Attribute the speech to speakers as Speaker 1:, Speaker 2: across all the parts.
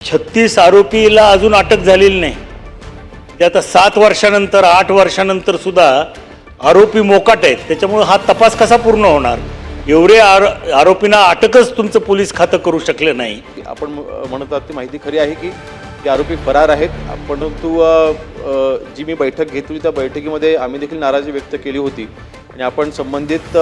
Speaker 1: 36 आरोपीला अजून अटक झालेली नाही. ते आता 7 वर्षानंतर 8 वर्षानंतर सुद्धा आरोपी मोकाट आहेत. त्याच्यामुळे हा तपास कसा पूर्ण होणार? एवढे आरोपींना अटकच तुमचं पोलीस खातं करू शकलं नाही.
Speaker 2: आपण म्हणतात ती माहिती खरी आहे की ते आरोपी फरार आहेत. परंतु जी मी बैठक घेतली त्या बैठकीमध्ये आम्ही देखील नाराजी व्यक्त केली होती आणि आपण संबंधित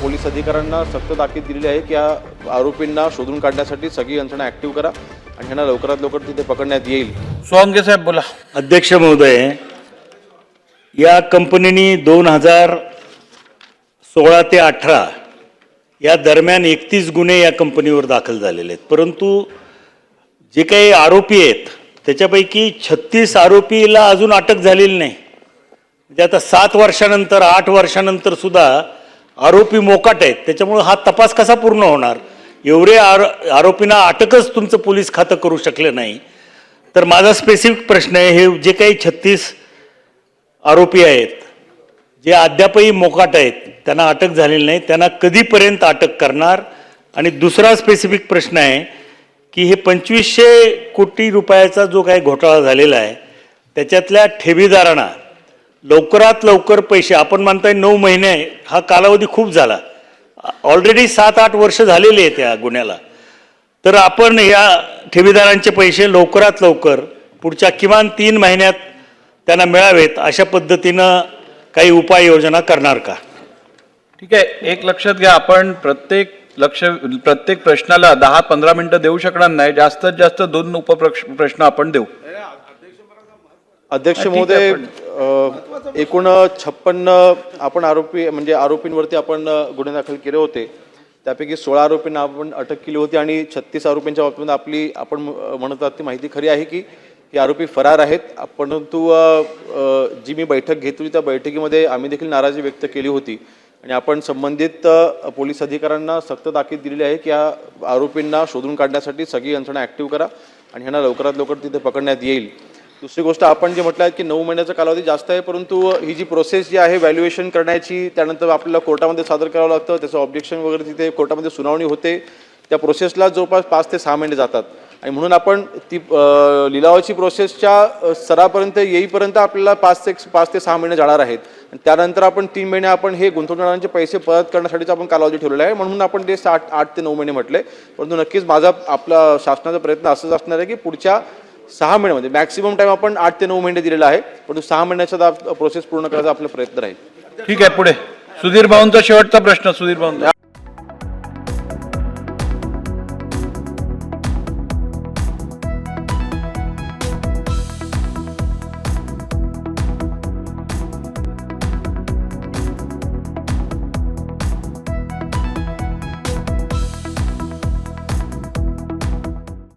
Speaker 2: पोलीस अधिकाऱ्यांना सक्त ताकीद दिलेली आहे की या आरोपींना शोधून काढण्यासाठी सगळी यंत्रणा ॲक्टिव्ह करा आणि ह्यांना लवकरात लवकर तिथे पकडण्यात येईल.
Speaker 3: सोहंगे साहेब बोला.
Speaker 1: अध्यक्ष महोदय, या कंपनीने 2016 ते 18 या दरम्यान 31 गुन्हे या कंपनीवर दाखल झालेले आहेत. परंतु जे काही आरोपी आहेत त्याच्यापैकी 36 आरोपीला अजून अटक झालेली नाही. म्हणजे आता 7 वर्षानंतर 8 वर्षानंतर सुद्धा आरोपी मोकाट आहेत. त्याच्यामुळे हा तपास कसा पूर्ण होणार? एवढे आरोपींना अटकच तुमचं पोलीस खातं करू शकलं नाही. तर माझा स्पेसिफिक प्रश्न आहे, हे जे काही 36 आरोपी आहेत जे अद्यापही मोकाट आहेत, त्यांना अटक झालेली नाही, त्यांना कधीपर्यंत अटक करणार? आणि दुसरा स्पेसिफिक प्रश्न आहे की हे 2500 कोटी रुपयाचा जो काही घोटाळा झालेला आहे त्याच्यातल्या ठेवीदारांना लवकरात लवकर पैसे, आपण म्हणताय 9 महिने, हा कालावधी खूप झाला, ऑलरेडी 7-8 वर्ष झालेले आहेत या गुन्ह्याला. तर आपण या ठेवीदारांचे पैसे लवकरात लवकर पुढच्या किमान 3 महिन्यात त्यांना मिळावेत अशा पद्धतीनं काही उपाययोजना करणार का?
Speaker 3: ठीक आहे, एक लक्षात घ्या, आपण प्रत्येक प्रश्नाला 10-15 मिनिटं देऊ शकणार नाही. जास्तीत जास्त 2 उपप्रश्न आपण देऊ.
Speaker 2: अध्यक्ष महोदय, एकूण 56 आपण आरोपींवरती आपण गुन्हे दाखल केले होते. त्यापैकी 16 आरोपींना आपण अटक केली होती आणि 36 आरोपींच्या बाबतीत आपण म्हणतात ती माहिती खरी आहे की हे आरोपी फरार आहेत. परंतु जी मी बैठक घेतली त्या बैठकीमध्ये आम्ही देखील नाराजी व्यक्त केली होती आणि आपण संबंधित पोलीस अधिकाऱ्यांना सक्त ताकीद दिलेली आहे की या आरोपींना शोधून काढण्यासाठी सगळी यंत्रणा ॲक्टिव्ह करा आणि ह्यांना लवकरात लवकर तिथे पकडण्यात येईल. दुसरी गोष्ट, आपण जे म्हटलं आहे की 9 महिन्याचा कालावधी जास्त आहे, परंतु ही जी प्रोसेस जी आहे व्हॅल्युएशन करण्याची, त्यानंतर आपल्याला कोर्टामध्ये सादर करावं लागतं, त्याचं ऑब्जेक्शन वगैरे तिथे कोर्टामध्ये सुनावणी होते, त्या प्रोसेसला जवळपास 5 ते 6 महिने जातात आणि म्हणून आपण ती लिलावाची प्रोसेसच्या स्तरापर्यंत येईपर्यंत आपल्याला 5 ते 6 महिने जाणार आहेत आणि त्यानंतर आपण 3 महिने आपण हे गुंतवणूकदारांचे पैसे परत करण्यासाठीच आपण कालावधी ठेवलेला आहे. म्हणून आपण ते 8 ते 9 महिने म्हटले. परंतु नक्कीच आपला शासनाचा प्रयत्न असंच असणार आहे की पुढच्या 6 महिन्यामध्ये, मॅक्सिमम टाइम आपण 8 ते 9 महिने दिलेला आहे, परंतु 6 महिन्याचा प्रोसेस पूर्ण करायचा आपला प्रयत्न राहील.
Speaker 3: ठीक आहे, पुढे सुधीर भाऊंचा शेवटचा प्रश्न. सुधीर भाऊ.